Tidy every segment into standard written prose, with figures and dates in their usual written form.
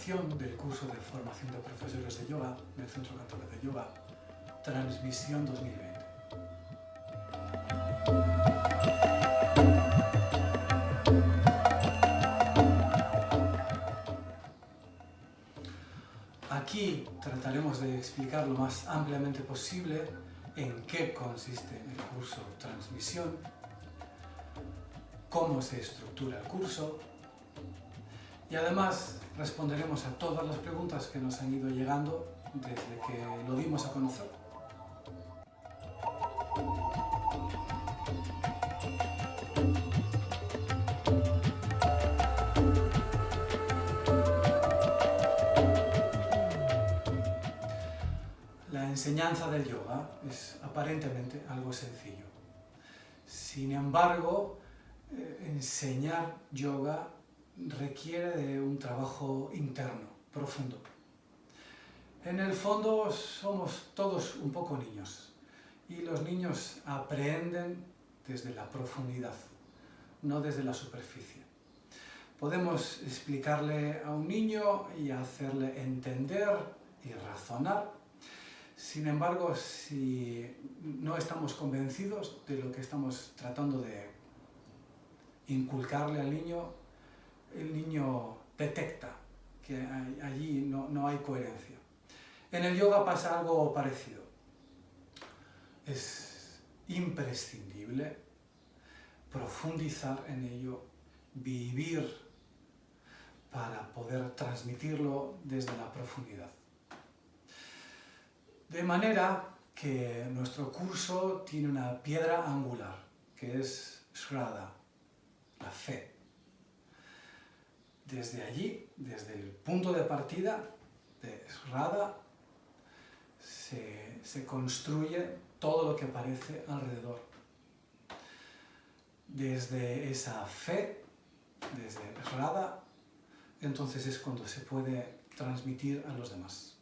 presentación del curso de formación de profesores de yoga del Centro Cántabro de Yoga, Transmisión 2020. Aquí trataremos de explicar lo más ampliamente posible en qué consiste el curso Transmisión, cómo se estructura el curso y además responderemos a todas las preguntas que nos han ido llegando desde que lo dimos a conocer. La enseñanza del yoga es aparentemente algo sencillo. Sin embargo, enseñar yoga requiere de un trabajo interno, profundo. En el fondo somos todos un poco niños y los niños aprenden desde la profundidad, no desde la superficie. Podemos explicarle a un niño y hacerle entender y razonar. Sin embargo, si no estamos convencidos de lo que estamos tratando de inculcarle al niño, el niño detecta que allí no hay coherencia. En el yoga pasa algo parecido. Es imprescindible profundizar en ello, vivir para poder transmitirlo desde la profundidad. De manera que nuestro curso tiene una piedra angular, que es Shraddha, la fe. Desde allí, desde el punto de partida de Shraddha, se construye todo lo que aparece alrededor. Desde esa fe, desde Shraddha, entonces es cuando se puede transmitir a los demás.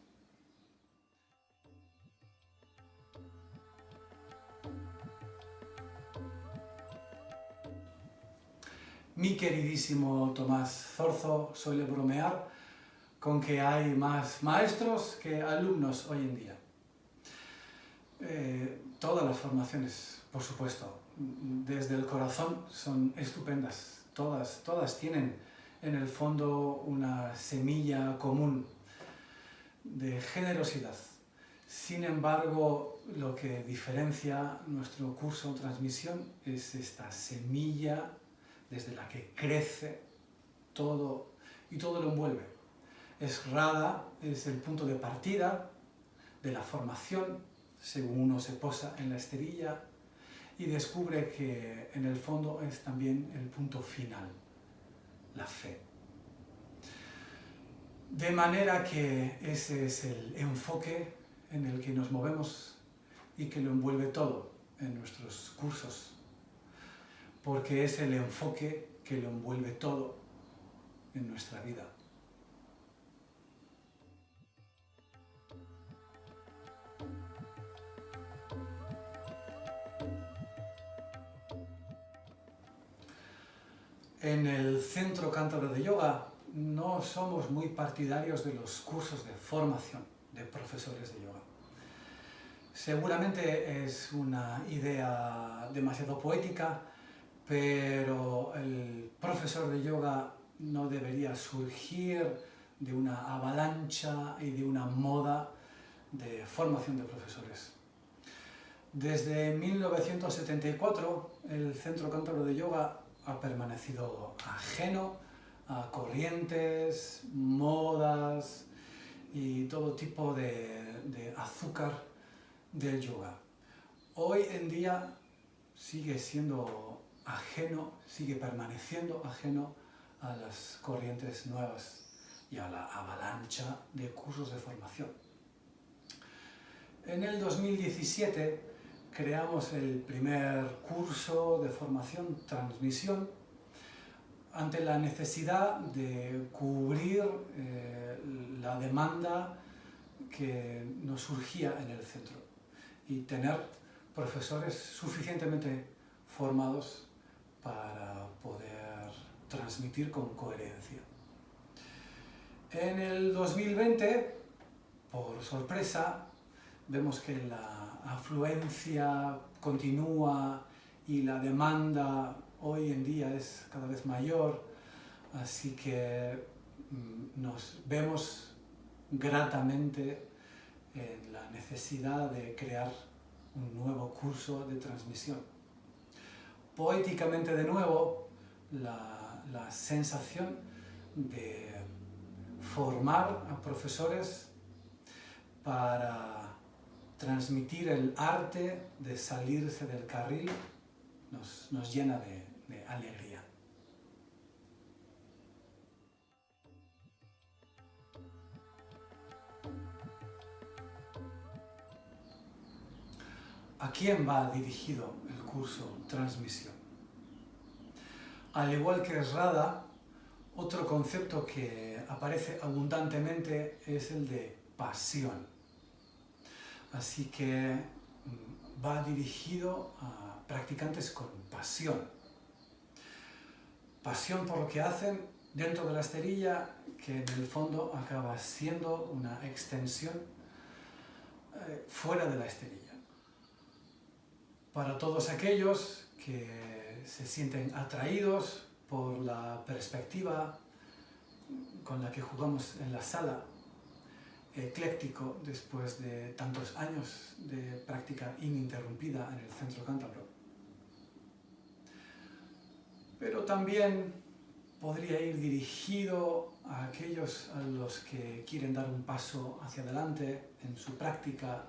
Mi queridísimo Tomás Zorzo suele bromear con que hay más maestros que alumnos hoy en día. Todas las formaciones, por supuesto, desde el corazón son estupendas. Todas tienen en el fondo una semilla común de generosidad. Sin embargo, lo que diferencia nuestro curso Transmisión es esta semilla desde la que crece todo y todo lo envuelve. Shraddha es el punto de partida de la formación, según uno se posa en la esterilla y descubre que en el fondo es también el punto final, la fe. De manera que ese es el enfoque en el que nos movemos y que lo envuelve todo en nuestros cursos, porque es el enfoque que lo envuelve todo en nuestra vida. En el Centro Cántabro de Yoga no somos muy partidarios de los cursos de formación de profesores de yoga. Seguramente es una idea demasiado poética, pero el profesor de yoga no debería surgir de una avalancha y de una moda de formación de profesores. Desde 1974, el Centro Cántabro de Yoga ha permanecido ajeno a corrientes, modas y todo tipo de azúcar del yoga. Hoy en día sigue siendo ajeno, sigue permaneciendo ajeno a las corrientes nuevas y a la avalancha de cursos de formación. En el 2017 creamos el primer curso de formación Transmisión ante la necesidad de cubrir la demanda que nos surgía en el centro y tener profesores suficientemente formados para poder transmitir con coherencia. En el 2020, por sorpresa, vemos que la afluencia continúa y la demanda hoy en día es cada vez mayor, así que nos vemos gratamente en la necesidad de crear un nuevo curso de transmisión. Poéticamente, de nuevo, la sensación de formar a profesores para transmitir el arte de salirse del carril nos llena de alegría. ¿A quién va dirigido el curso Transmisión? Al igual que Rada, otro concepto que aparece abundantemente es el de pasión. Así que va dirigido a practicantes con pasión. Pasión por lo que hacen dentro de la esterilla, que en el fondo acaba siendo una extensión fuera de la esterilla. Para todos aquellos que se sienten atraídos por la perspectiva con la que jugamos en la sala, ecléctico después de tantos años de práctica ininterrumpida en el Centro Cántabro. Pero también podría ir dirigido a aquellos a los que quieren dar un paso hacia adelante en su práctica,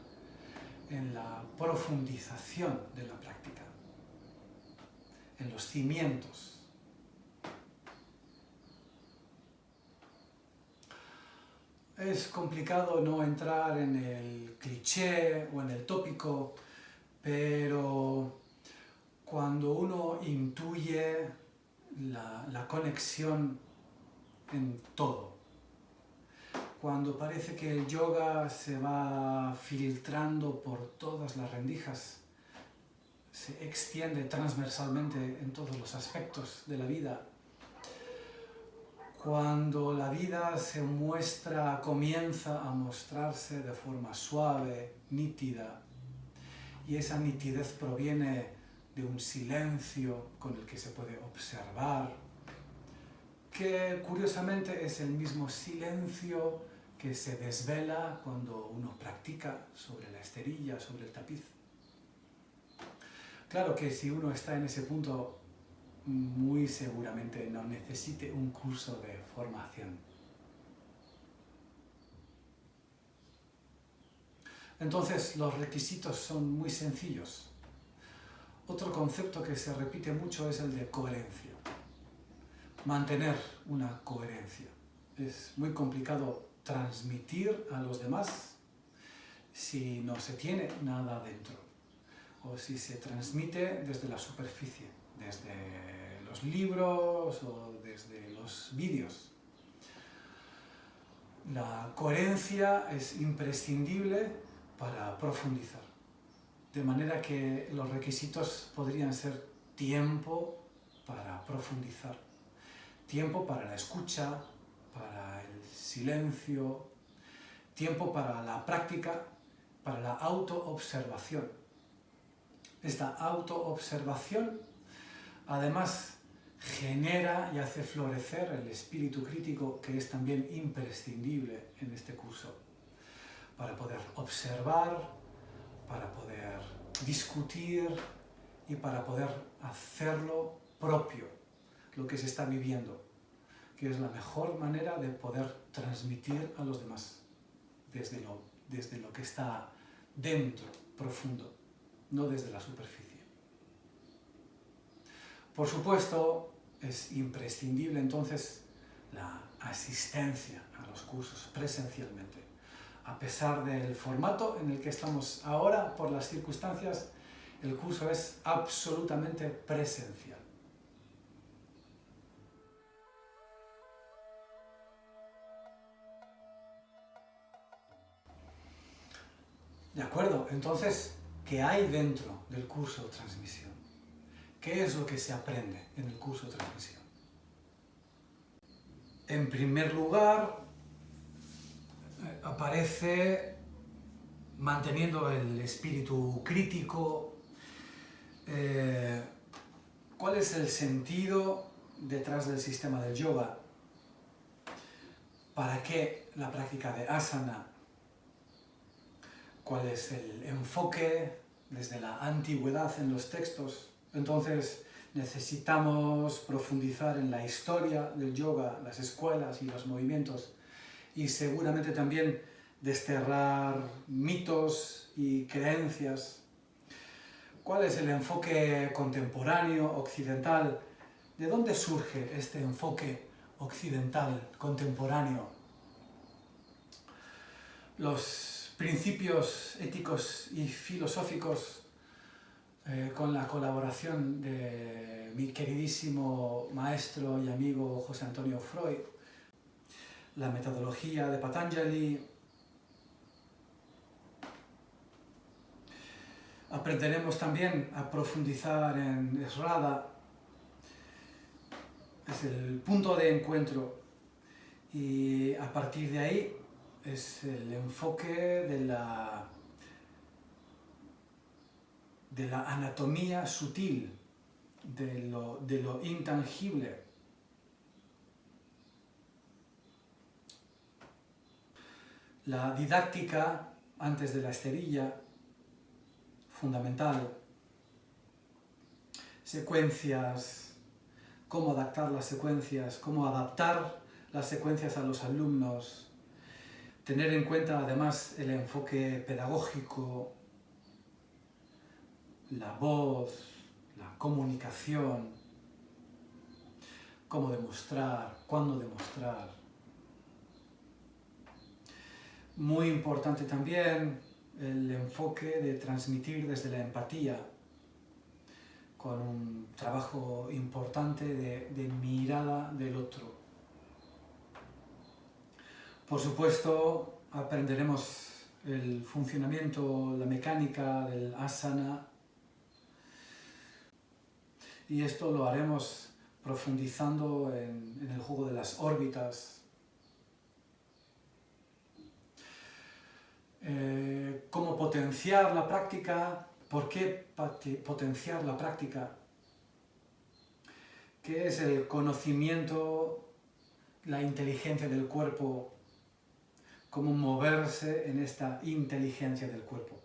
en la profundización de la práctica, en los cimientos. Es complicado no entrar en el cliché o en el tópico, pero cuando uno intuye la conexión en todo, cuando parece que el yoga se va filtrando por todas las rendijas, se extiende transversalmente en todos los aspectos de la vida, cuando la vida comienza a mostrarse de forma suave, nítida, y esa nitidez proviene de un silencio con el que se puede observar, que curiosamente es el mismo silencio que se desvela cuando uno practica sobre la esterilla, sobre el tapiz. Claro que si uno está en ese punto, muy seguramente no necesite un curso de formación. Entonces, los requisitos son muy sencillos. Otro concepto que se repite mucho es el de coherencia. Mantener una coherencia. Es muy complicado transmitir a los demás si no se tiene nada dentro, o si se transmite desde la superficie, desde los libros o desde los vídeos. La coherencia es imprescindible para profundizar, de manera que los requisitos podrían ser tiempo para profundizar, tiempo para la escucha, para el silencio, tiempo para la práctica, para la autoobservación. Esta autoobservación además genera y hace florecer el espíritu crítico, que es también imprescindible en este curso, para poder observar, para poder discutir y para poder hacerlo propio, lo que se está viviendo, que es la mejor manera de poder transmitir a los demás, desde lo que está dentro, profundo, no desde la superficie. Por supuesto, es imprescindible entonces la asistencia a los cursos presencialmente. A pesar del formato en el que estamos ahora, por las circunstancias, el curso es absolutamente presencial. De acuerdo, entonces, ¿qué hay dentro del curso de transmisión? ¿Qué es lo que se aprende en el curso de transmisión? En primer lugar, aparece manteniendo el espíritu crítico. ¿Cuál es el sentido detrás del sistema del yoga? ¿Para qué la práctica de asana? ¿Cuál es el enfoque desde la antigüedad en los textos? Entonces necesitamos profundizar en la historia del yoga, las escuelas y los movimientos, y seguramente también desterrar mitos y creencias. ¿Cuál es el enfoque contemporáneo, occidental? ¿De dónde surge este enfoque occidental, contemporáneo? Los principios éticos y filosóficos, con la colaboración de mi queridísimo maestro y amigo José Antonio Freud, la metodología de Patanjali. Aprenderemos también a profundizar en Srada, es el punto de encuentro, y a partir de ahí es el enfoque de la anatomía sutil, de lo intangible. La didáctica antes de la esterilla, fundamental. Secuencias, cómo adaptar las secuencias, cómo adaptar las secuencias a los alumnos. Tener en cuenta además el enfoque pedagógico, la voz, la comunicación, cómo demostrar, cuándo demostrar. Muy importante también el enfoque de transmitir desde la empatía, con un trabajo importante de mirada del otro. Por supuesto, aprenderemos el funcionamiento, la mecánica del asana, y esto lo haremos profundizando en el juego de las órbitas. Cómo potenciar la práctica, por qué potenciar la práctica, qué es el conocimiento, la inteligencia del cuerpo, cómo moverse en esta inteligencia del cuerpo.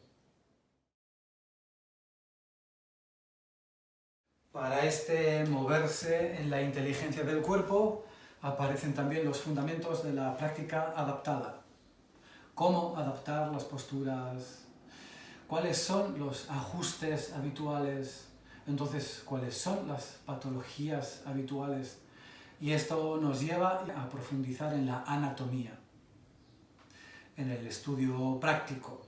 Para este moverse en la inteligencia del cuerpo aparecen también los fundamentos de la práctica adaptada. Cómo adaptar las posturas, cuáles son los ajustes habituales, entonces cuáles son las patologías habituales. Y esto nos lleva a profundizar en la anatomía, en el estudio práctico,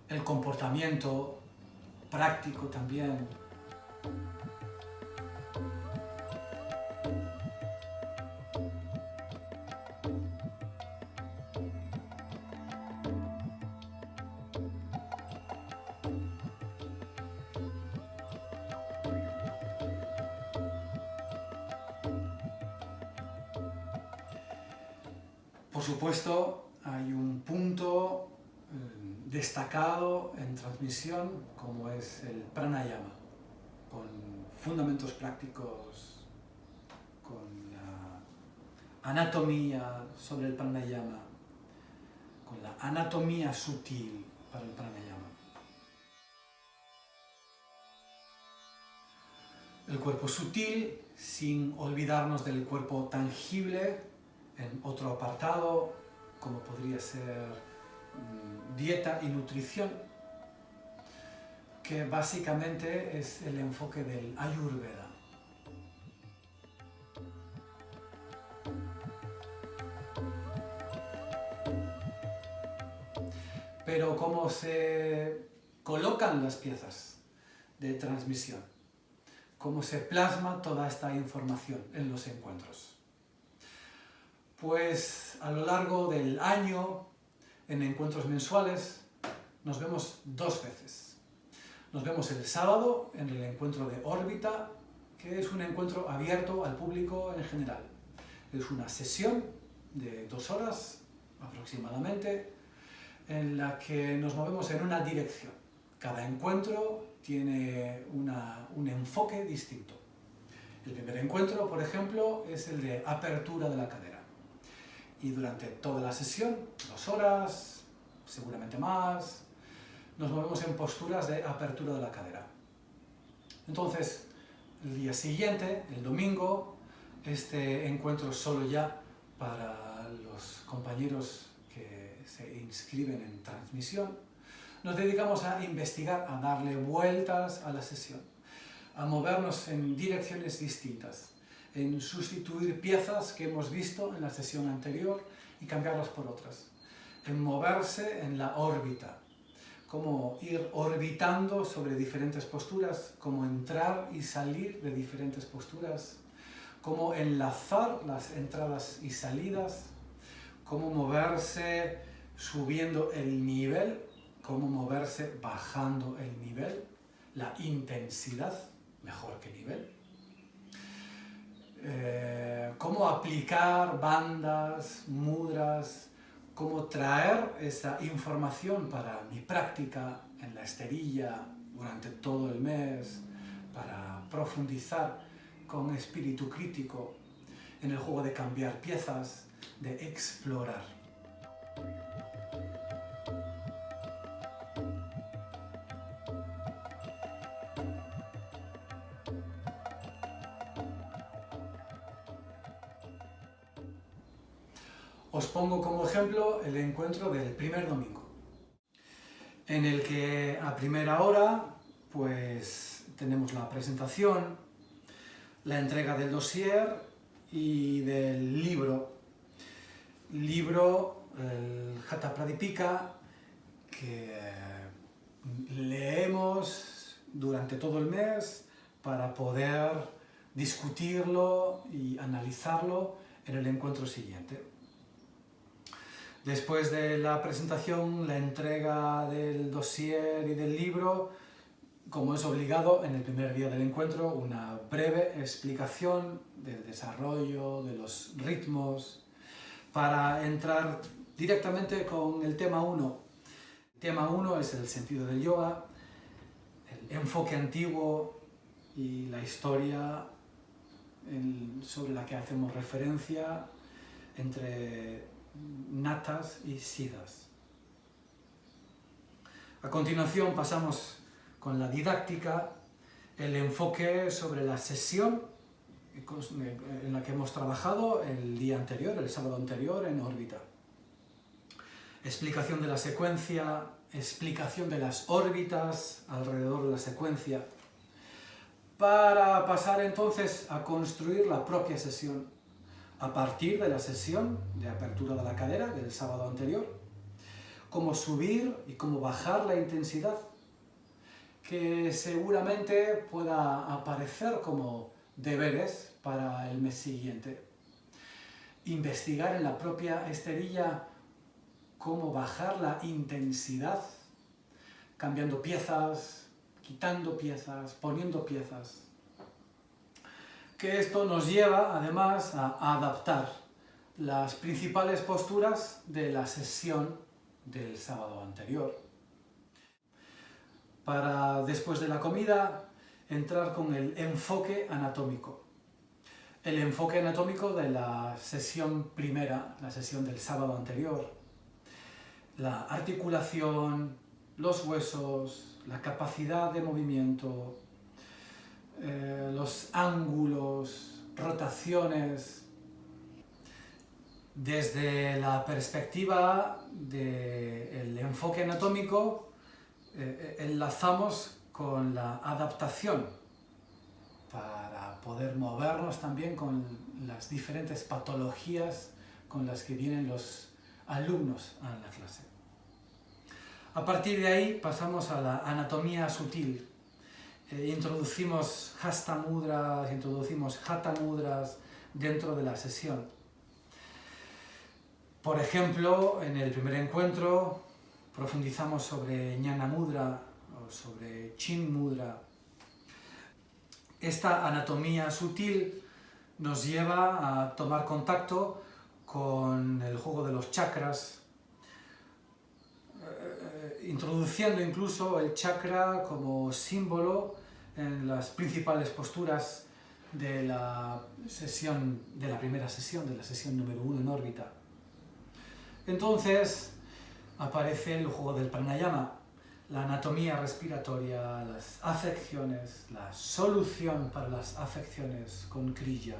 el comportamiento práctico también. Por supuesto, hay un punto destacado en transmisión, como es el pranayama, con fundamentos prácticos, con la anatomía sobre el pranayama, con la anatomía sutil para el pranayama. El cuerpo sutil, sin olvidarnos del cuerpo tangible, en otro apartado, como podría ser dieta y nutrición, que básicamente es el enfoque del Ayurveda. Pero cómo se colocan las piezas de transmisión, cómo se plasma toda esta información en los encuentros. Pues a lo largo del año, en encuentros mensuales, nos vemos 2 veces. Nos vemos el sábado en el encuentro de órbita, que es un encuentro abierto al público en general. Es una sesión de 2 horas aproximadamente, en la que nos movemos en una dirección. Cada encuentro tiene un enfoque distinto. El primer encuentro, por ejemplo, es el de apertura de la cadera. Y durante toda la sesión, 2 horas, seguramente más, nos movemos en posturas de apertura de la cadera. Entonces, el día siguiente, el domingo, este encuentro es solo ya para los compañeros que se inscriben en transmisión. Nos dedicamos a investigar, a darle vueltas a la sesión, a movernos en direcciones distintas, en sustituir piezas que hemos visto en la sesión anterior y cambiarlas por otras, en moverse en la órbita, cómo ir orbitando sobre diferentes posturas, cómo entrar y salir de diferentes posturas, cómo enlazar las entradas y salidas, cómo moverse subiendo el nivel, cómo moverse bajando el nivel, la intensidad, mejor que nivel, cómo aplicar bandas, mudras, cómo traer esa información para mi práctica en la esterilla durante todo el mes, para profundizar con espíritu crítico en el juego de cambiar piezas, de explorar. Os pongo como ejemplo el encuentro del primer domingo, en el que a primera hora pues tenemos la presentación, la entrega del dossier y del libro, el Hatha Pradipika, que leemos durante todo el mes para poder discutirlo y analizarlo en el encuentro siguiente. Después de la presentación, la entrega del dossier y del libro, como es obligado en el primer día del encuentro, una breve explicación del desarrollo, de los ritmos, para entrar directamente con el tema 1. El tema 1 es el sentido del yoga, el enfoque antiguo y la historia sobre la que hacemos referencia entre natas y siddhas. A continuación pasamos con la didáctica, el enfoque sobre la sesión en la que hemos trabajado el día anterior, el sábado anterior, en órbita. Explicación de la secuencia, explicación de las órbitas alrededor de la secuencia, para pasar entonces a construir la propia sesión, a partir de la sesión de apertura de la cadera del sábado anterior, cómo subir y cómo bajar la intensidad, que seguramente pueda aparecer como deberes para el mes siguiente. Investigar en la propia esterilla cómo bajar la intensidad, cambiando piezas, quitando piezas, poniendo piezas. Que esto nos lleva además a adaptar las principales posturas de la sesión del sábado anterior. Para después de la comida entrar con el enfoque anatómico. El enfoque anatómico de la sesión primera, la sesión del sábado anterior. La articulación, los huesos, la capacidad de movimiento, los ángulos, rotaciones. Desde la perspectiva del enfoque anatómico, enlazamos con la adaptación para poder movernos también con las diferentes patologías con las que vienen los alumnos a la clase. A partir de ahí pasamos a la anatomía sutil. Introducimos hasta mudras, introducimos hatha mudras dentro de la sesión. Por ejemplo, en el primer encuentro profundizamos sobre Jnana Mudra o sobre Chin Mudra. Esta anatomía sutil nos lleva a tomar contacto con el juego de los chakras, introduciendo incluso el chakra como símbolo en las principales posturas de la primera sesión, de la sesión número 1 en órbita. Entonces aparece el juego del pranayama, la anatomía respiratoria, las afecciones, la solución para las afecciones con kriyas.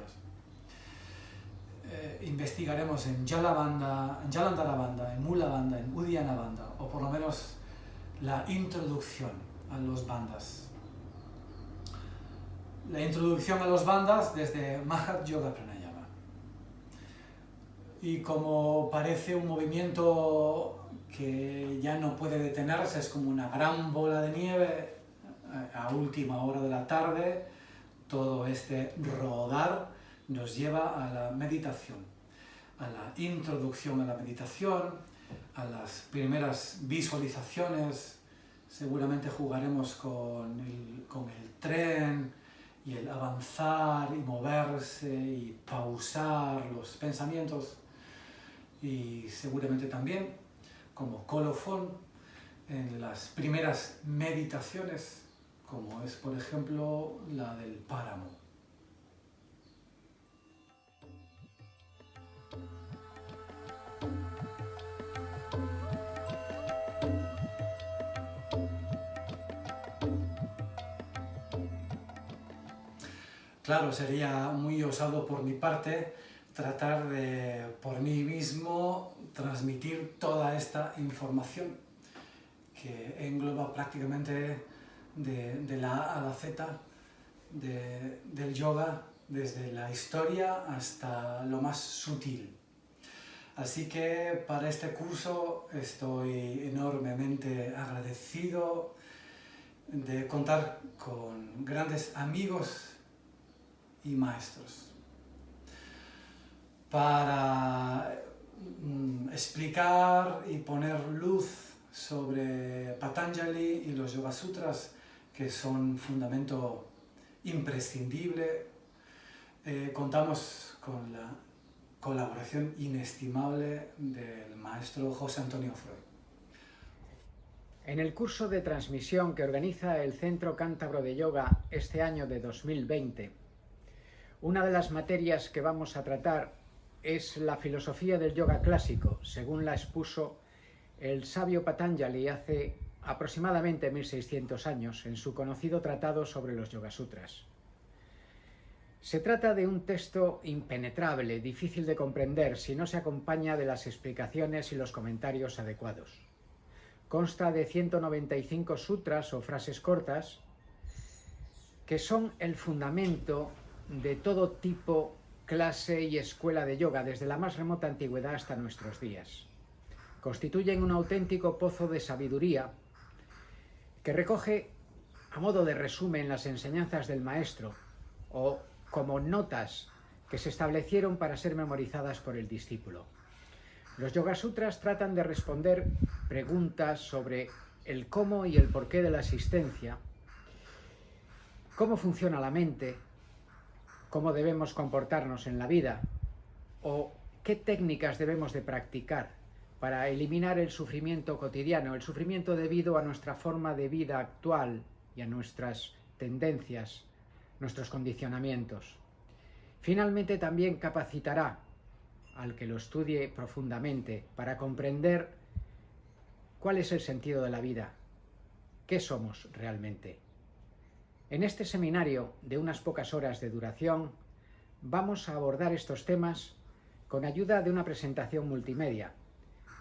Investigaremos en Jalandhara Bandha, en Mula Bandha, en Uddiyana Bandha, o por lo menos la introducción a los bandhas. La introducción a los bandhas desde Mahat Yoga Pranayama. Y como parece un movimiento que ya no puede detenerse, es como una gran bola de nieve, a última hora de la tarde, todo este rodar nos lleva a la meditación, a la introducción a la meditación, a las primeras visualizaciones. Seguramente jugaremos con el tren y el avanzar y moverse y pausar los pensamientos, y seguramente también como colofón en las primeras meditaciones, como es por ejemplo la del páramo. Claro, sería muy osado por mi parte tratar de, por mí mismo, transmitir toda esta información que engloba prácticamente de la A a la Z del yoga, desde la historia hasta lo más sutil. Así que para este curso estoy enormemente agradecido de contar con grandes amigos y maestros para explicar y poner luz sobre Patanjali y los Yoga Sutras, que son fundamento imprescindible. Contamos con la colaboración inestimable del maestro José Antonio Freud. En el curso de transmisión que organiza el Centro Cántabro de Yoga este año de 2020, una de las materias que vamos a tratar es la filosofía del yoga clásico, según la expuso el sabio Patanjali hace aproximadamente 1600 años en su conocido tratado sobre los Yoga Sutras. Se trata de un texto impenetrable, difícil de comprender si no se acompaña de las explicaciones y los comentarios adecuados. Consta de 195 sutras o frases cortas que son el fundamento de todo tipo, clase y escuela de yoga, desde la más remota antigüedad hasta nuestros días. Constituyen un auténtico pozo de sabiduría que recoge, a modo de resumen, las enseñanzas del maestro o como notas que se establecieron para ser memorizadas por el discípulo. Los Yoga Sutras tratan de responder preguntas sobre el cómo y el porqué de la existencia, cómo funciona la mente, cómo debemos comportarnos en la vida o qué técnicas debemos de practicar para eliminar el sufrimiento cotidiano, el sufrimiento debido a nuestra forma de vida actual y a nuestras tendencias, nuestros condicionamientos. Finalmente también capacitará al que lo estudie profundamente para comprender cuál es el sentido de la vida, qué somos realmente. En este seminario de unas pocas horas de duración vamos a abordar estos temas con ayuda de una presentación multimedia,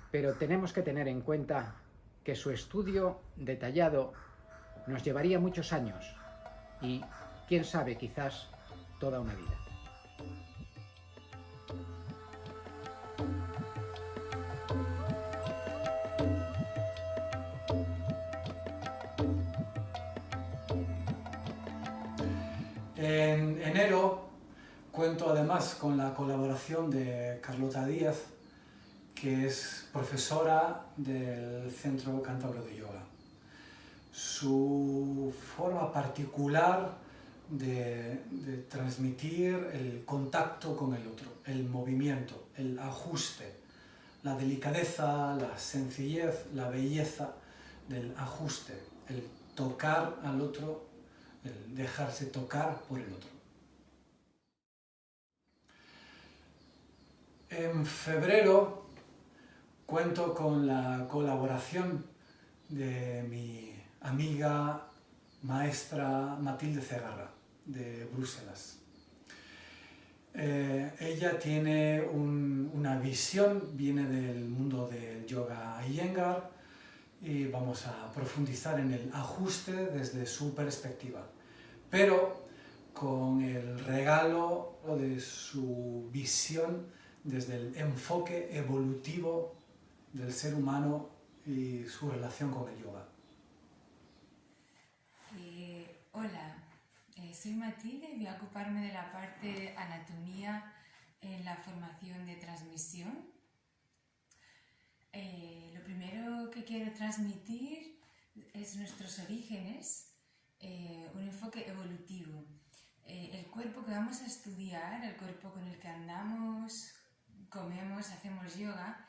pero tenemos que tener en cuenta que su estudio detallado nos llevaría muchos años y, quién sabe, quizás toda una vida. En enero cuento además con la colaboración de Carlota Díaz, que es profesora del Centro Cántabro de Yoga. Su forma particular de transmitir el contacto con el otro, el movimiento, el ajuste, la delicadeza, la sencillez, la belleza del ajuste, el tocar al otro, el dejarse tocar por el otro. En febrero cuento con la colaboración de mi amiga maestra Matilde Cegarra, de Bruselas. Ella tiene una visión, viene del mundo del yoga Iyengar, y vamos a profundizar en el ajuste desde su perspectiva, pero con el regalo de su visión desde el enfoque evolutivo del ser humano y su relación con el yoga. Hola, soy Matilde y voy a ocuparme de la parte de anatomía en la formación de transmisión. Lo primero que quiero transmitir es nuestros orígenes, un enfoque evolutivo. El cuerpo que vamos a estudiar, el cuerpo con el que andamos, comemos, hacemos yoga,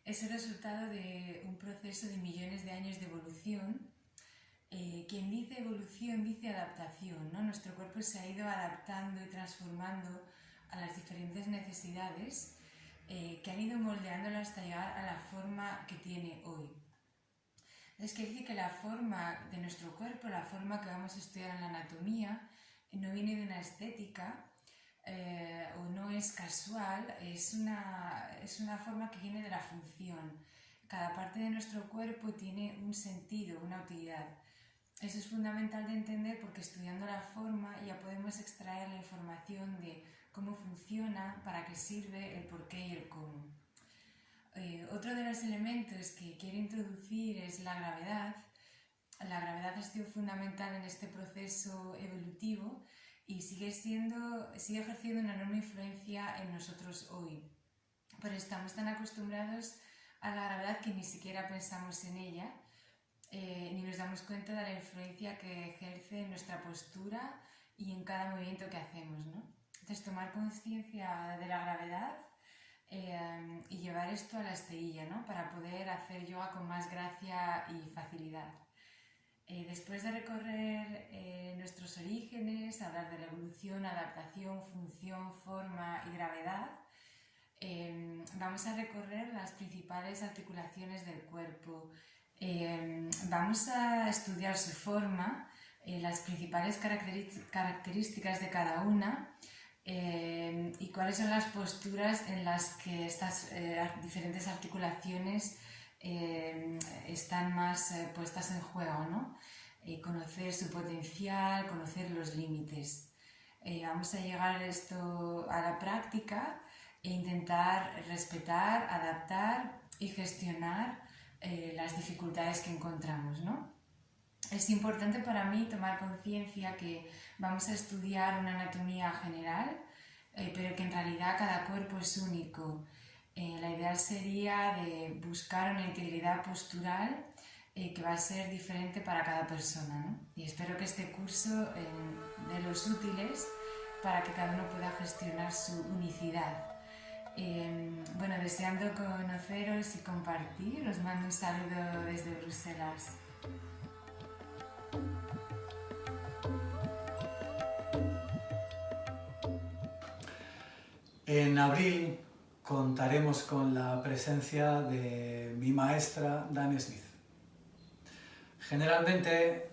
es el resultado de un proceso de millones de años de evolución. Quien dice evolución dice adaptación, ¿no? Nuestro cuerpo se ha ido adaptando y transformando a las diferentes necesidades que han ido moldeándolo hasta llegar a la forma que tiene hoy. Entonces quiere decir que la forma de nuestro cuerpo, la forma que vamos a estudiar en la anatomía, no viene de una estética o no es casual, es una forma que viene de la función. Cada parte de nuestro cuerpo tiene un sentido, una utilidad. Eso es fundamental de entender porque estudiando la forma ya podemos extraer la información de cómo funciona, para qué sirve, el por qué y el cómo. Otro de los elementos que quiero introducir es la gravedad. La gravedad ha sido fundamental en este proceso evolutivo y sigue ejerciendo una enorme influencia en nosotros hoy. Pero estamos tan acostumbrados a la gravedad que ni siquiera pensamos en ella. Ni nos damos cuenta de la influencia que ejerce en nuestra postura y en cada movimiento que hacemos, ¿no? Entonces, tomar conciencia de la gravedad y llevar esto a la esterilla, ¿no? Para poder hacer yoga con más gracia y facilidad. Después de recorrer nuestros orígenes, hablar de la evolución, adaptación, función, forma y gravedad, vamos a recorrer las principales articulaciones del cuerpo. Vamos a estudiar su forma, las principales características de cada una y cuáles son las posturas en las que estas diferentes articulaciones están más puestas en juego, ¿no? Conocer su potencial, conocer los límites. Vamos a llegar esto a la práctica e intentar respetar, adaptar y gestionar las dificultades que encontramos, ¿no? Es importante para mí tomar conciencia que vamos a estudiar una anatomía general, pero que en realidad cada cuerpo es único. La idea sería de buscar una integridad postural que va a ser diferente para cada persona, ¿no? Y espero que este curso dé los útiles para que cada uno pueda gestionar su unicidad. Bueno, deseando conoceros y compartir, os mando un saludo desde Bruselas. En abril contaremos con la presencia de mi maestra Dan Smith. Generalmente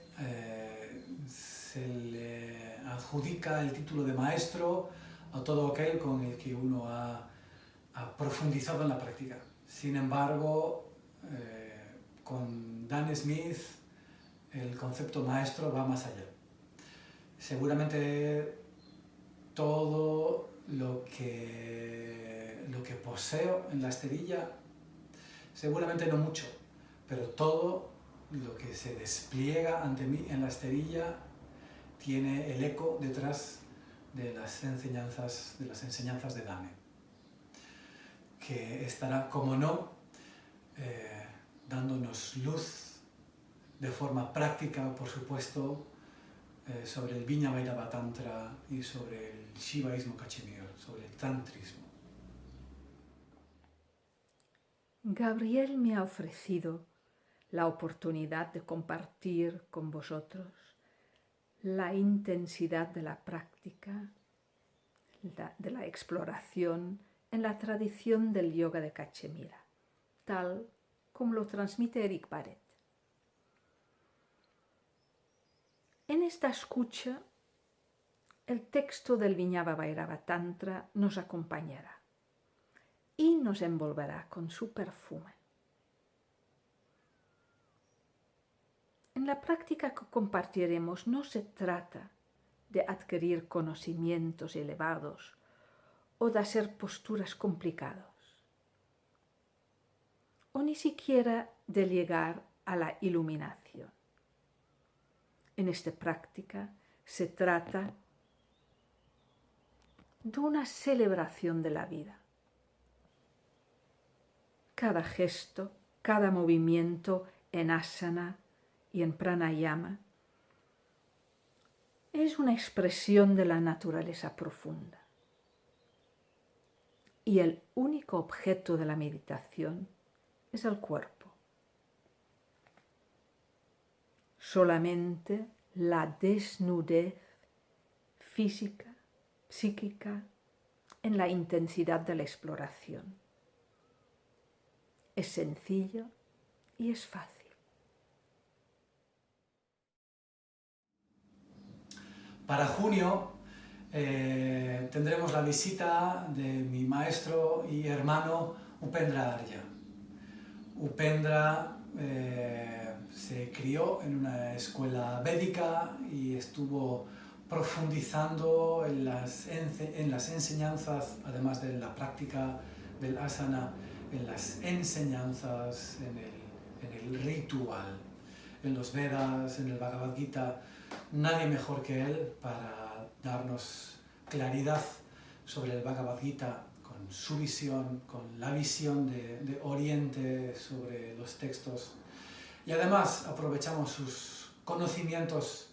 se le adjudica el título de maestro a todo aquel con el que uno ha profundizado en la práctica. Sin embargo, con Dan Smith el concepto maestro va más allá. Seguramente todo lo que poseo en la esterilla, seguramente no mucho, pero todo lo que se despliega ante mí en la esterilla tiene el eco detrás de las enseñanzas de Dane, que estará, como no, dándonos luz de forma práctica, por supuesto, sobre el Viña-Bhairava Tantra y sobre el Shivaísmo Cachemir, sobre el tantrismo. Gabriel me ha ofrecido la oportunidad de compartir con vosotros la intensidad de la práctica, de la exploración en la tradición del yoga de Cachemira, tal como lo transmite Eric Barrett. En esta escucha, el texto del Viña-Bhairava Tantra nos acompañará y nos envolverá con su perfume. En la práctica que compartiremos no se trata de adquirir conocimientos elevados o de hacer posturas complicadas, o ni siquiera de llegar a la iluminación. En esta práctica se trata de una celebración de la vida. Cada gesto, cada movimiento en asana y en pranayama es una expresión de la naturaleza profunda. Y el único objeto de la meditación es el cuerpo. Solamente la desnudez física, psíquica, en la intensidad de la exploración. Es sencillo y es fácil. Para junio tendremos la visita de mi maestro y hermano Upendra Arya. Upendra se crió en una escuela védica y estuvo profundizando en las enseñanzas, además de la práctica del asana, en las enseñanzas, en el ritual, en los Vedas, en el Bhagavad Gita. Nadie mejor que él para darnos claridad sobre el Bhagavad Gita, con su visión, con la visión de Oriente sobre los textos. Y además aprovechamos sus conocimientos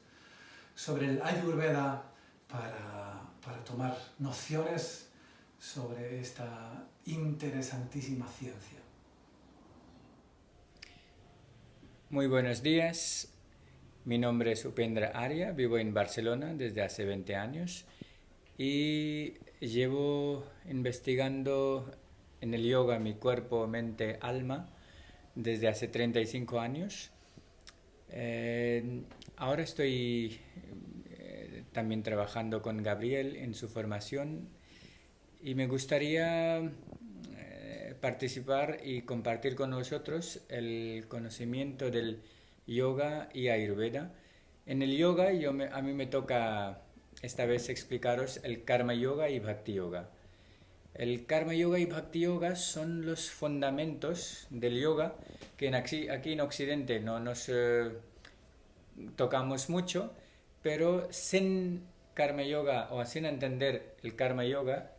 sobre el Ayurveda para tomar nociones sobre esta interesantísima ciencia. Muy buenos días. Mi nombre es Upendra Arya, vivo en Barcelona desde hace 20 años y llevo investigando en el yoga mi cuerpo, mente, alma desde hace 35 años. Ahora estoy también trabajando con Gabriel en su formación y me gustaría participar y compartir con vosotros el conocimiento del yoga y ayurveda. En el yoga a mí me toca esta vez explicaros el karma yoga y bhakti yoga. El karma yoga y bhakti yoga son los fundamentos del yoga que aquí en Occidente no nos tocamos mucho, pero sin karma yoga o sin entender el karma yoga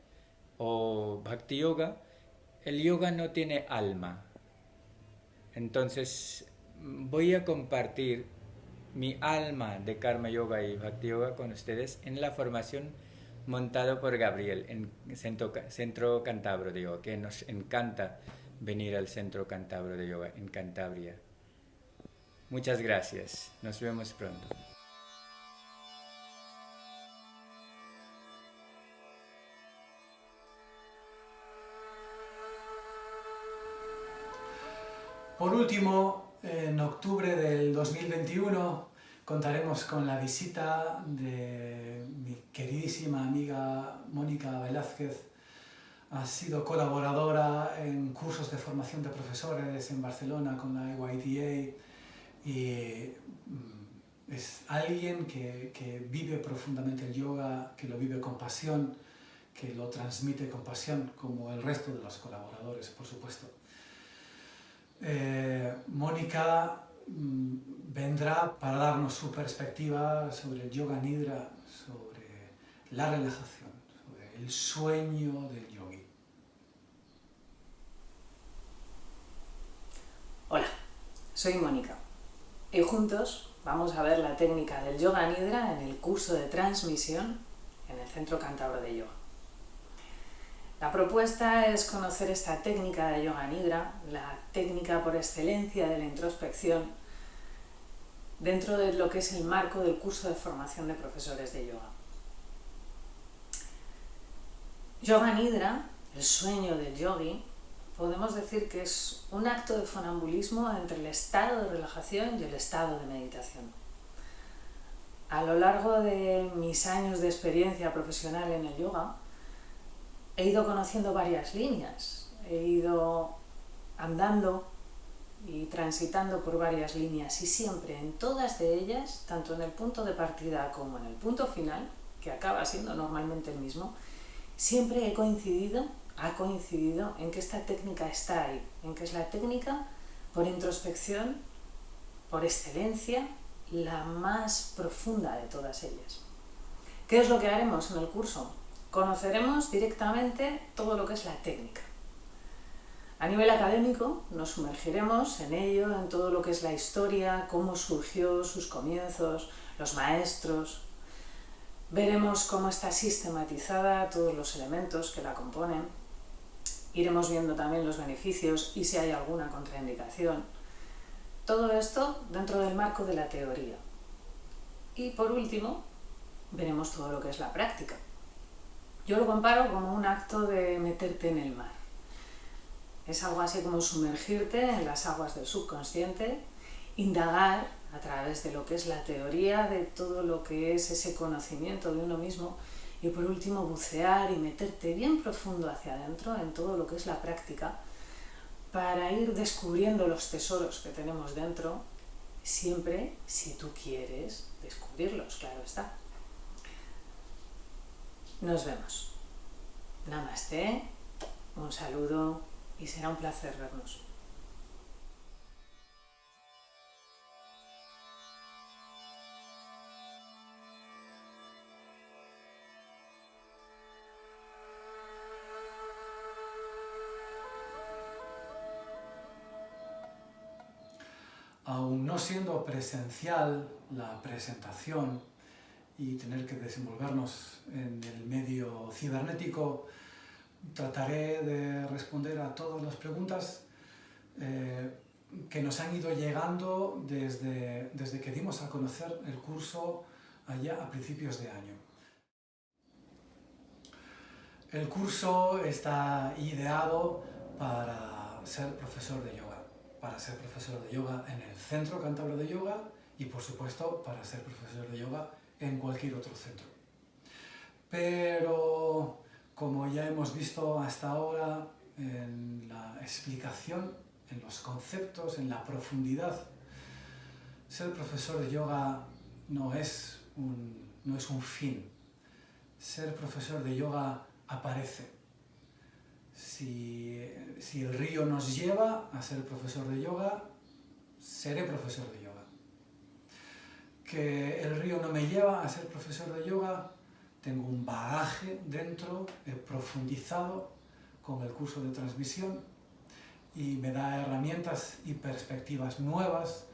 o bhakti yoga, el yoga no tiene alma. Entonces voy a compartir mi alma de karma yoga y bhakti yoga con ustedes en la formación montada por Gabriel en Centro Cantabro de Yoga, que nos encanta venir al Centro Cantabro de Yoga en Cantabria. Muchas gracias. Nos vemos pronto. Por último, en octubre del 2021 contaremos con la visita de mi queridísima amiga Mónica Velázquez. Ha sido colaboradora en cursos de formación de profesores en Barcelona con la EYTA y es alguien que vive profundamente el yoga, que lo vive con pasión, que lo transmite con pasión, como el resto de los colaboradores, por supuesto. Mónica vendrá para darnos su perspectiva sobre el yoga nidra, sobre la relajación, sobre el sueño del yogi. Hola, soy Mónica y juntos vamos a ver la técnica del Yoga Nidra en el curso de transmisión en el Centro Cántabro de Yoga. La propuesta es conocer esta técnica de Yoga Nidra, la técnica por excelencia de la introspección, dentro de lo que es el marco del curso de formación de profesores de yoga. Yoga Nidra, el sueño del yogi, podemos decir que es un acto de funambulismo entre el estado de relajación y el estado de meditación. A lo largo de mis años de experiencia profesional en el yoga, he ido conociendo varias líneas, he ido andando y transitando por varias líneas y siempre en todas de ellas, tanto en el punto de partida como en el punto final, que acaba siendo normalmente el mismo, siempre ha coincidido en que esta técnica está ahí, en que es la técnica por introspección, por excelencia, la más profunda de todas ellas. ¿Qué es lo que haremos en el curso? Conoceremos directamente todo lo que es la técnica. A nivel académico nos sumergiremos en ello, en todo lo que es la historia, cómo surgió, sus comienzos, los maestros. Veremos cómo está sistematizada, todos los elementos que la componen. Iremos viendo también los beneficios y si hay alguna contraindicación. Todo esto dentro del marco de la teoría. Y por último, veremos todo lo que es la práctica. Yo lo comparo como un acto de meterte en el mar. Es algo así como sumergirte en las aguas del subconsciente, indagar a través de lo que es la teoría, de todo lo que es ese conocimiento de uno mismo y por último bucear y meterte bien profundo hacia adentro en todo lo que es la práctica para ir descubriendo los tesoros que tenemos dentro, siempre si tú quieres descubrirlos, claro está. Nos vemos. Namaste, un saludo y será un placer vernos. Aun no siendo presencial la presentación y tener que desenvolvernos en el medio cibernético, trataré de responder a todas las preguntas que nos han ido llegando desde que dimos a conocer el curso allá a principios de año. El curso está ideado para ser profesor de yoga, en el Centro Cántabro de Yoga y por supuesto para ser profesor de yoga en cualquier otro centro. Pero como ya hemos visto hasta ahora en la explicación, en los conceptos, en la profundidad, ser profesor de yoga no es un fin. Ser profesor de yoga aparece. Si el río nos lleva a ser profesor de yoga, seré profesor de yoga. Que el río no me lleva a ser profesor de yoga, tengo un bagaje dentro, he profundizado con el curso de transmisión y me da herramientas y perspectivas nuevas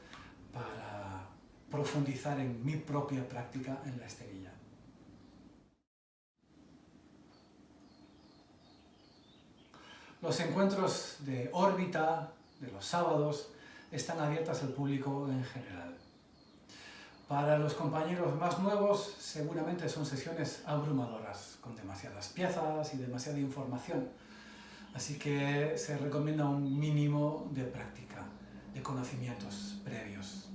para profundizar en mi propia práctica en la esterilla. Los encuentros de órbita de los sábados están abiertos al público en general. Para los compañeros más nuevos, seguramente son sesiones abrumadoras, con demasiadas piezas y demasiada información. Así que se recomienda un mínimo de práctica, de conocimientos previos.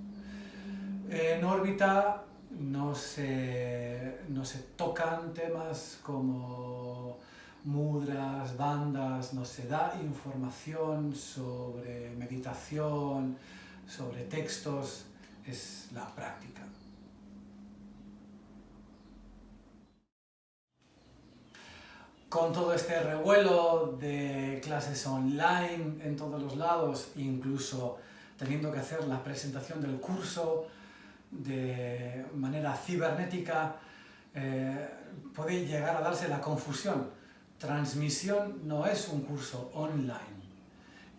En órbita no se tocan temas como mudras, bandas, no se da información sobre meditación, sobre textos, es la práctica. Con todo este revuelo de clases online en todos los lados, incluso teniendo que hacer la presentación del curso de manera cibernética, puede llegar a darse la confusión. Transmisión no es un curso online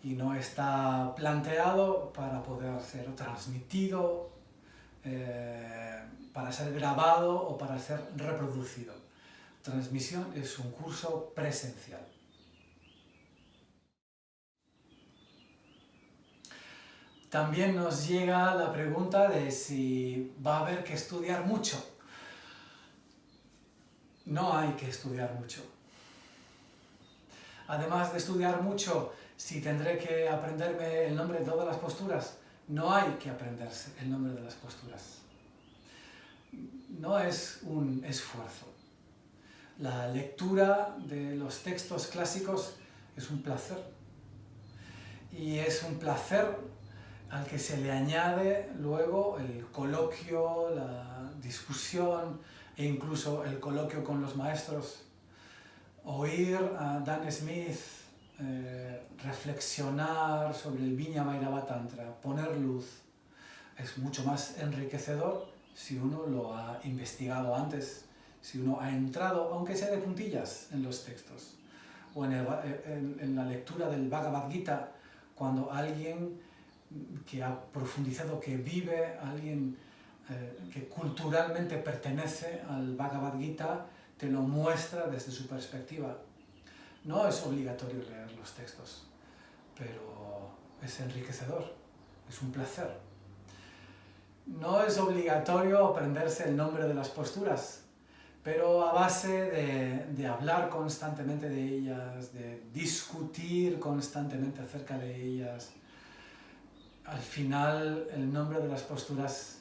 y no está planteado para poder ser transmitido para ser grabado o para ser reproducido. Transmisión es un curso presencial. También nos llega la pregunta de si va a haber que estudiar mucho. No hay que estudiar mucho. Además de estudiar mucho, si tendré que aprenderme el nombre de todas las posturas, no hay que aprenderse el nombre de las posturas. No es un esfuerzo. La lectura de los textos clásicos es un placer. Y es un placer al que se le añade luego el coloquio, la discusión e incluso el coloquio con los maestros. Oír a Dan Smith reflexionar sobre el Viña-Bhairava Tantra, poner luz, es mucho más enriquecedor si uno lo ha investigado antes, si uno ha entrado, aunque sea de puntillas, en los textos. O en la lectura del Bhagavad Gita, cuando alguien que ha profundizado, que vive, alguien que culturalmente pertenece al Bhagavad Gita, te lo muestra desde su perspectiva. No es obligatorio leer los textos, pero es enriquecedor, es un placer. No es obligatorio aprenderse el nombre de las posturas, pero a base de hablar constantemente de ellas, de discutir constantemente acerca de ellas, al final el nombre de las posturas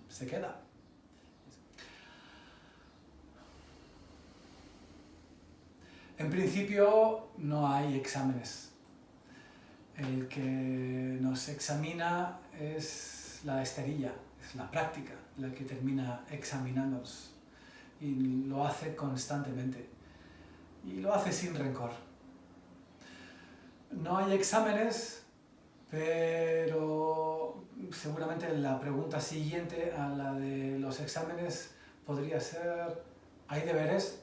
se queda. En principio no hay exámenes. El que nos examina es la esterilla, es la práctica la que termina examinándonos y lo hace constantemente y lo hace sin rencor. No hay exámenes, pero seguramente la pregunta siguiente a la de los exámenes podría ser: ¿hay deberes?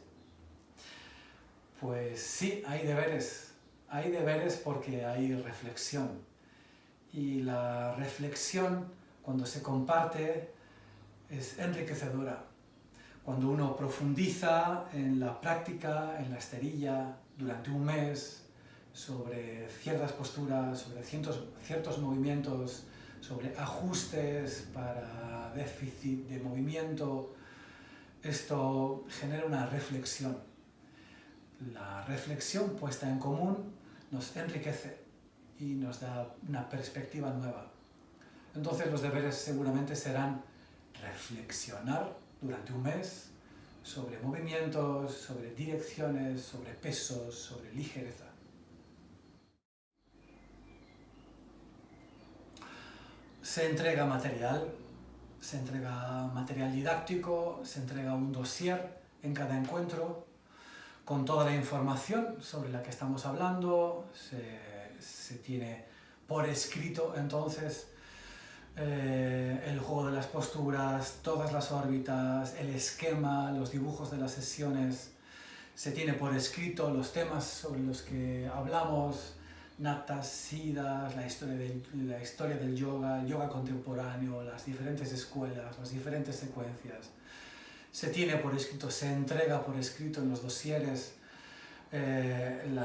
Pues sí, hay deberes. Hay deberes porque hay reflexión. Y la reflexión, cuando se comparte, es enriquecedora. Cuando uno profundiza en la práctica, en la esterilla, durante un mes, sobre ciertas posturas, sobre ciertos movimientos, sobre ajustes para déficit de movimiento, esto genera una reflexión. La reflexión puesta en común nos enriquece y nos da una perspectiva nueva. Entonces los deberes seguramente serán reflexionar durante un mes sobre movimientos, sobre direcciones, sobre pesos, sobre ligereza. Se entrega material didáctico, se entrega un dossier en cada encuentro, con toda la información sobre la que estamos hablando, se tiene por escrito entonces el juego de las posturas, todas las órbitas, el esquema, los dibujos de las sesiones, se tiene por escrito los temas sobre los que hablamos, natas, siddhas, la historia del yoga, el yoga contemporáneo, las diferentes escuelas, las diferentes secuencias. Se tiene por escrito, se entrega por escrito en los dosieres el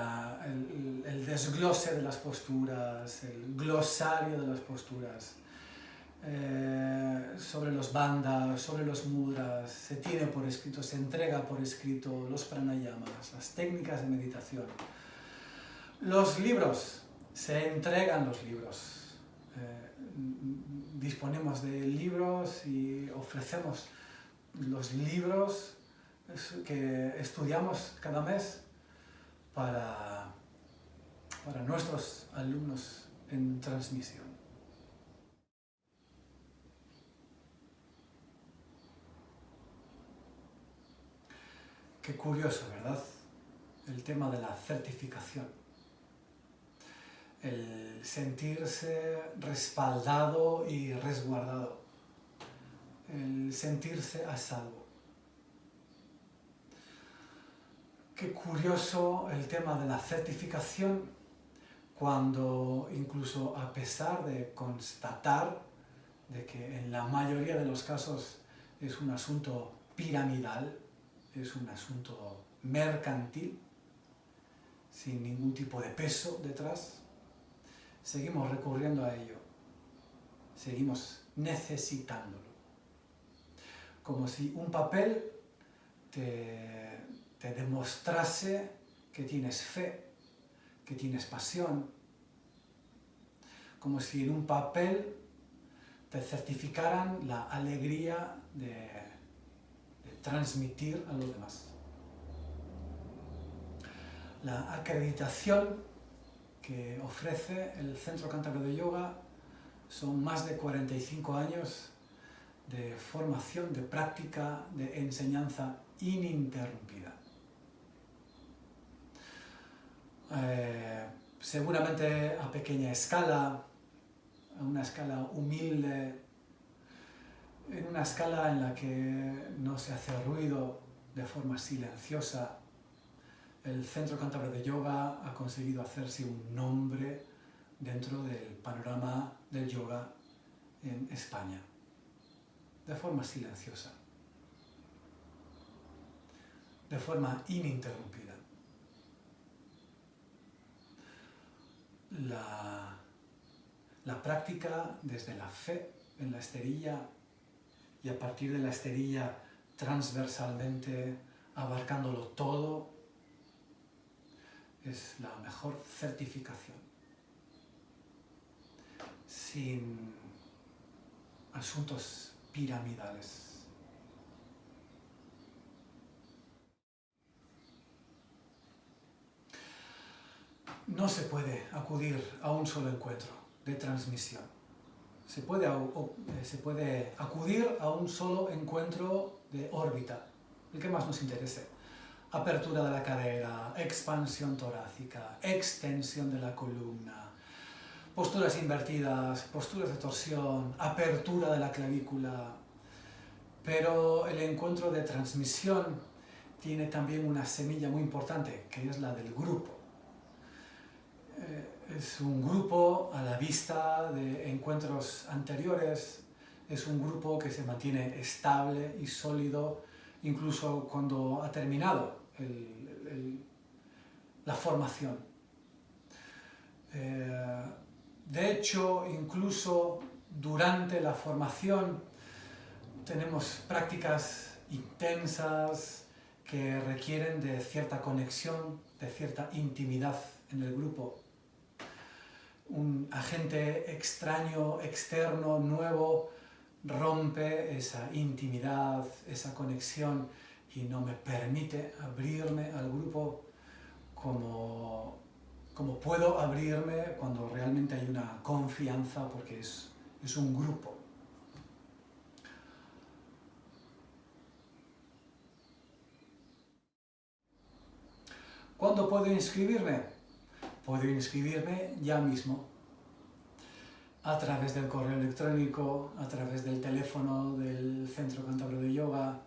desglose de las posturas, el glosario de las posturas, sobre los bandhas, sobre los mudras, se tiene por escrito, se entrega por escrito los pranayamas, las técnicas de meditación. Los libros, se entregan los libros. Disponemos de libros y ofrecemos los libros que estudiamos cada mes para nuestros alumnos en transmisión. Qué curioso, ¿verdad? El tema de la certificación. El sentirse respaldado y resguardado. El sentirse a salvo. Qué curioso el tema de la certificación, cuando incluso a pesar de constatar de que en la mayoría de los casos es un asunto piramidal, es un asunto mercantil, sin ningún tipo de peso detrás, seguimos recurriendo a ello, seguimos necesitándolo. Como si un papel te demostrase que tienes fe, que tienes pasión, como si en un papel te certificaran la alegría de transmitir a los demás. La acreditación que ofrece el Centro Cántabro de Yoga son más de 45 años de formación, de práctica, de enseñanza ininterrumpida. Seguramente a pequeña escala, a una escala humilde, en una escala en la que no se hace ruido, de forma silenciosa, el Centro Cántabro de Yoga ha conseguido hacerse un nombre dentro del panorama del yoga en España, de forma silenciosa, de forma ininterrumpida. La práctica desde la fe en la esterilla y a partir de la esterilla transversalmente abarcándolo todo es la mejor certificación. Sin asuntos piramidales. No se puede acudir a un solo encuentro de transmisión. Se puede acudir a un solo encuentro de órbita, el que más nos interese. Apertura de la cadera, expansión torácica, extensión de la columna, posturas invertidas, posturas de torsión, apertura de la clavícula. Pero el encuentro de transmisión tiene también una semilla muy importante, que es la del grupo. Es un grupo a la vista de encuentros anteriores, es un grupo que se mantiene estable y sólido incluso cuando ha terminado la formación. De hecho, incluso durante la formación tenemos prácticas intensas que requieren de cierta conexión, de cierta intimidad en el grupo. Un agente extraño, externo, nuevo, rompe esa intimidad, esa conexión y no me permite abrirme al grupo como puedo abrirme cuando realmente hay una confianza porque es un grupo. ¿Cuándo puedo inscribirme? Puedo inscribirme ya mismo, a través del correo electrónico, a través del teléfono del Centro Cántabro de Yoga.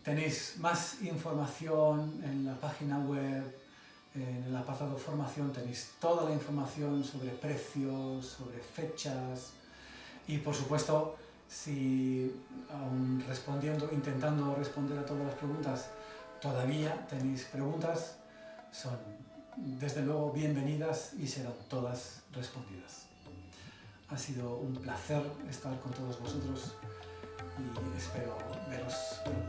Tenéis más información en la página web, en el apartado formación tenéis toda la información sobre precios, sobre fechas y por supuesto, si aún intentando responder a todas las preguntas, todavía tenéis preguntas, son desde luego bienvenidas y serán todas respondidas. Ha sido un placer estar con todos vosotros y espero veros pronto.